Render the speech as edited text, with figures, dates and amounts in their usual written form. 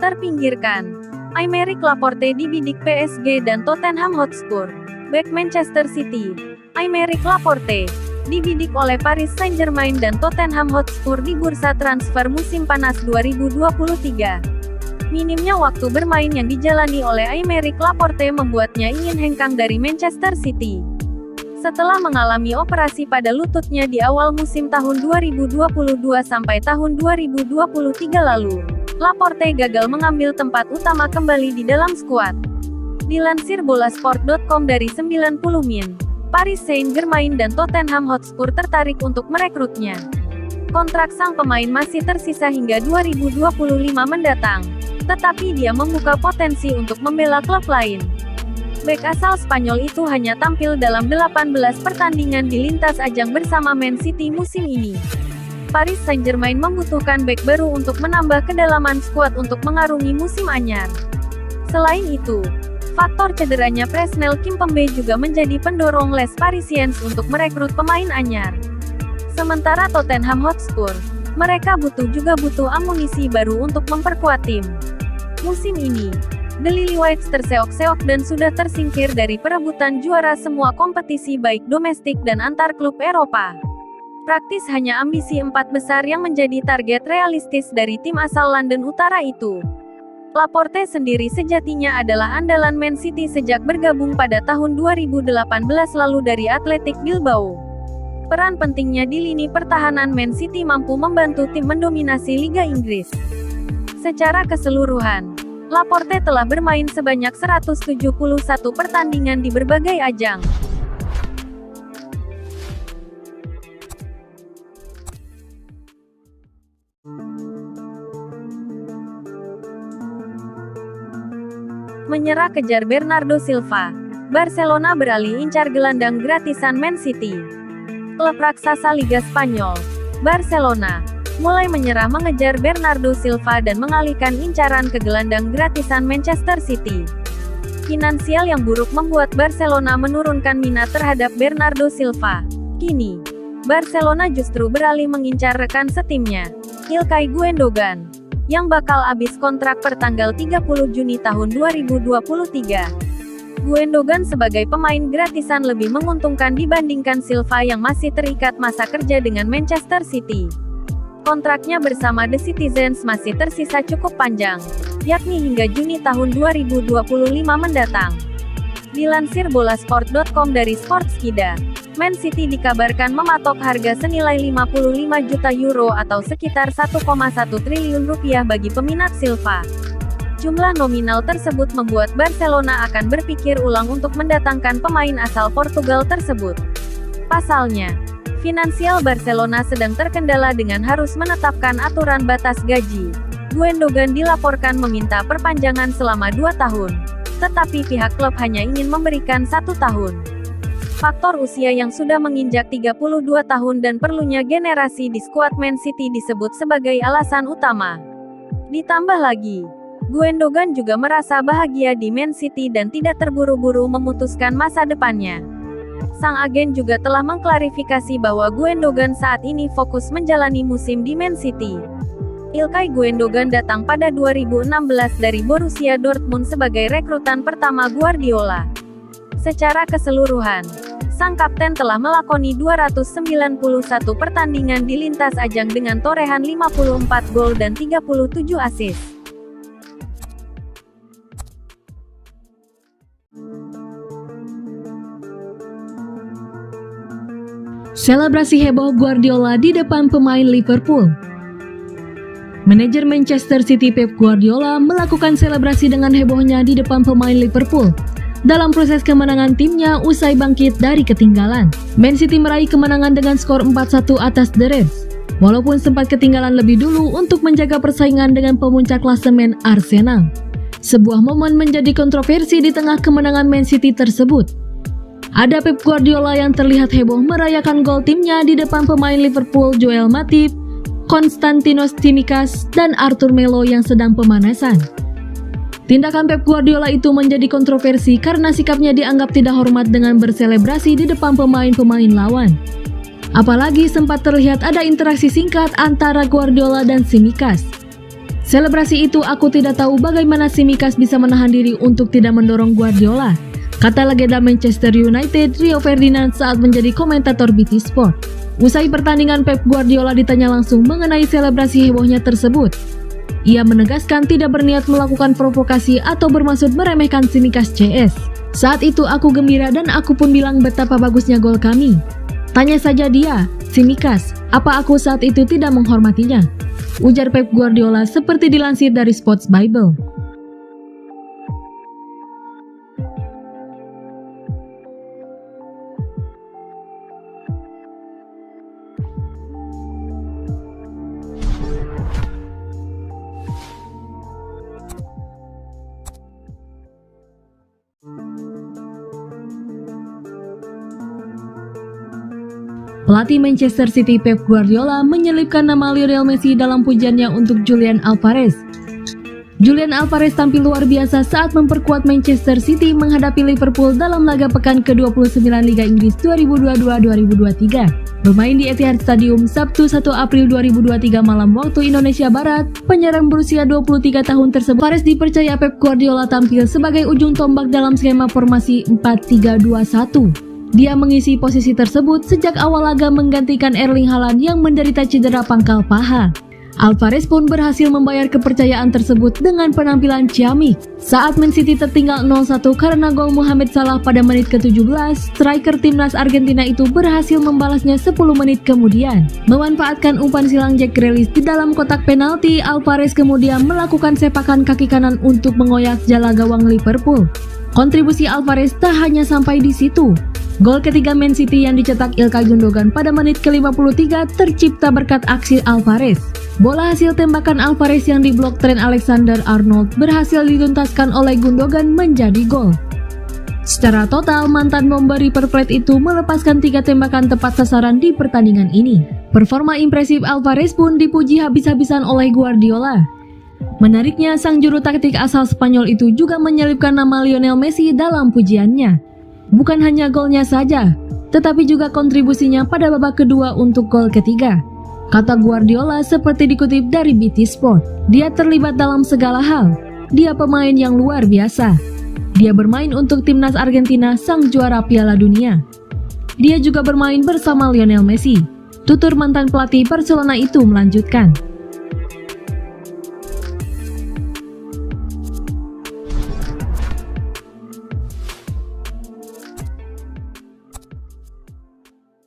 terpinggirkan. Aymeric Laporte dibidik PSG dan Tottenham Hotspur. Bek Manchester City, Aymeric Laporte, dibidik oleh Paris Saint-Germain dan Tottenham Hotspur di bursa transfer musim panas 2023. Minimnya waktu bermain yang dijalani oleh Aymeric Laporte membuatnya ingin hengkang dari Manchester City. Setelah mengalami operasi pada lututnya di awal musim tahun 2022 sampai tahun 2023 lalu, Laporte gagal mengambil tempat utama kembali di dalam skuad. Dilansir bolasport.com dari 90 Min, Paris Saint-Germain dan Tottenham Hotspur tertarik untuk merekrutnya. Kontrak sang pemain masih tersisa hingga 2025 mendatang, tetapi dia membuka potensi untuk membela klub lain. Bek asal Spanyol itu hanya tampil dalam 18 pertandingan di lintas ajang bersama Man City musim ini. Paris Saint-Germain membutuhkan bek baru untuk menambah kedalaman skuad untuk mengarungi musim anyar. Selain itu, faktor cederanya Presnel Kimpembe juga menjadi pendorong Les Parisiens untuk merekrut pemain anyar. Sementara Tottenham Hotspur, mereka juga butuh amunisi baru untuk memperkuat tim. Musim ini, The Lilywhites terseok-seok dan sudah tersingkir dari perebutan juara semua kompetisi baik domestik dan antar klub Eropa. Praktis hanya ambisi 4 besar yang menjadi target realistis dari tim asal London Utara itu. Laporte sendiri sejatinya adalah andalan Man City sejak bergabung pada tahun 2018 lalu dari Athletic Bilbao. Peran pentingnya di lini pertahanan Man City mampu membantu tim mendominasi Liga Inggris. Secara keseluruhan, Laporte telah bermain sebanyak 171 pertandingan di berbagai ajang. Menyerah kejar Bernardo Silva, Barcelona beralih incar gelandang gratisan Man City. Klub raksasa Liga Spanyol, Barcelona, mulai menyerah mengejar Bernardo Silva dan mengalihkan incaran ke gelandang gratisan Manchester City. Finansial yang buruk membuat Barcelona menurunkan minat terhadap Bernardo Silva. Kini, Barcelona justru beralih mengincar rekan setimnya, Ilkay Gundogan, yang bakal habis kontrak pertanggal 30 Juni tahun 2023. Gundogan sebagai pemain gratisan lebih menguntungkan dibandingkan Silva yang masih terikat masa kerja dengan Manchester City. Kontraknya bersama The Citizens masih tersisa cukup panjang, yakni hingga Juni tahun 2025 mendatang. Dilansir bolasport.com dari Sportskida, Man City dikabarkan mematok harga senilai 55 juta euro atau sekitar 1,1 triliun rupiah bagi peminat Silva. Jumlah nominal tersebut membuat Barcelona akan berpikir ulang untuk mendatangkan pemain asal Portugal tersebut. Pasalnya, finansial Barcelona sedang terkendala dengan harus menetapkan aturan batas gaji. Gundogan dilaporkan meminta perpanjangan selama 2 tahun, tetapi pihak klub hanya ingin memberikan 1 tahun. Faktor usia yang sudah menginjak 32 tahun dan perlunya generasi di skuad Man City disebut sebagai alasan utama. Ditambah lagi, Gundogan juga merasa bahagia di Man City dan tidak terburu-buru memutuskan masa depannya. Sang agen juga telah mengklarifikasi bahwa Gundogan saat ini fokus menjalani musim di Man City. Ilkay Gundogan datang pada 2016 dari Borussia Dortmund sebagai rekrutan pertama Guardiola. Secara keseluruhan, sang kapten telah melakoni 291 pertandingan di lintas ajang dengan torehan 54 gol dan 37 assist. Selebrasi heboh Guardiola di depan pemain Liverpool. Manajer Manchester City Pep Guardiola melakukan selebrasi dengan hebohnya di depan pemain Liverpool dalam proses kemenangan timnya usai bangkit dari ketinggalan. Man City meraih kemenangan dengan skor 4-1 atas The Reds, walaupun sempat ketinggalan lebih dulu untuk menjaga persaingan dengan pemuncak klasemen Arsenal. Sebuah momen menjadi kontroversi di tengah kemenangan Man City tersebut. Ada Pep Guardiola yang terlihat heboh merayakan gol timnya di depan pemain Liverpool Joel Matip, Konstantinos Tsimikas, dan Arthur Melo yang sedang pemanasan. Tindakan Pep Guardiola itu menjadi kontroversi karena sikapnya dianggap tidak hormat dengan berselebrasi di depan pemain-pemain lawan. Apalagi sempat terlihat ada interaksi singkat antara Guardiola dan Tsimikas. Selebrasi itu aku tidak tahu bagaimana Tsimikas bisa menahan diri untuk tidak mendorong Guardiola, kata legenda Manchester United Rio Ferdinand saat menjadi komentator BT Sport. Usai pertandingan, Pep Guardiola ditanya langsung mengenai selebrasi hebohnya tersebut. Ia menegaskan tidak berniat melakukan provokasi atau bermaksud meremehkan Tsimikas CS. Saat itu aku gembira dan aku pun bilang betapa bagusnya gol kami. Tanya saja dia, Tsimikas, apa aku saat itu tidak menghormatinya? Ujar Pep Guardiola seperti dilansir dari Sports Bible. Pelatih Manchester City Pep Guardiola menyelipkan nama Lionel Messi dalam pujiannya untuk Julian Alvarez. Julian Alvarez tampil luar biasa saat memperkuat Manchester City menghadapi Liverpool dalam laga pekan ke-29 Liga Inggris 2022-2023. Bermain di Etihad Stadium Sabtu 1 April 2023 malam waktu Indonesia Barat, penyerang berusia 23 tahun tersebut Alvarez dipercaya Pep Guardiola tampil sebagai ujung tombak dalam skema formasi 4-3-2-1. Dia mengisi posisi tersebut sejak awal laga menggantikan Erling Haaland yang menderita cedera pangkal paha. Alvarez pun berhasil membayar kepercayaan tersebut dengan penampilan ciamik. Saat Man City tertinggal 0-1 karena gol Mohamed Salah pada menit ke-17, striker timnas Argentina itu berhasil membalasnya 10 menit kemudian. Memanfaatkan umpan silang Jack Grealish di dalam kotak penalti, Alvarez kemudian melakukan sepakan kaki kanan untuk mengoyak jala gawang Liverpool. Kontribusi Alvarez tak hanya sampai di situ. Gol ketiga Man City yang dicetak Ilkay Gundogan pada menit ke-53 tercipta berkat aksi Alvarez. Bola hasil tembakan Alvarez yang diblok Trent Alexander-Arnold berhasil dituntaskan oleh Gundogan menjadi gol. Secara total, mantan bomber River Plate itu melepaskan 3 tembakan tepat sasaran di pertandingan ini. Performa impresif Alvarez pun dipuji habis-habisan oleh Guardiola. Menariknya, sang juru taktik asal Spanyol itu juga menyelipkan nama Lionel Messi dalam pujiannya. Bukan hanya golnya saja, tetapi juga kontribusinya pada babak kedua untuk gol ketiga. Kata Guardiola seperti dikutip dari BT Sport, dia terlibat dalam segala hal. Dia pemain yang luar biasa. Dia bermain untuk timnas Argentina, sang juara Piala Dunia. Dia juga bermain bersama Lionel Messi. Tutur mantan pelatih Barcelona itu melanjutkan.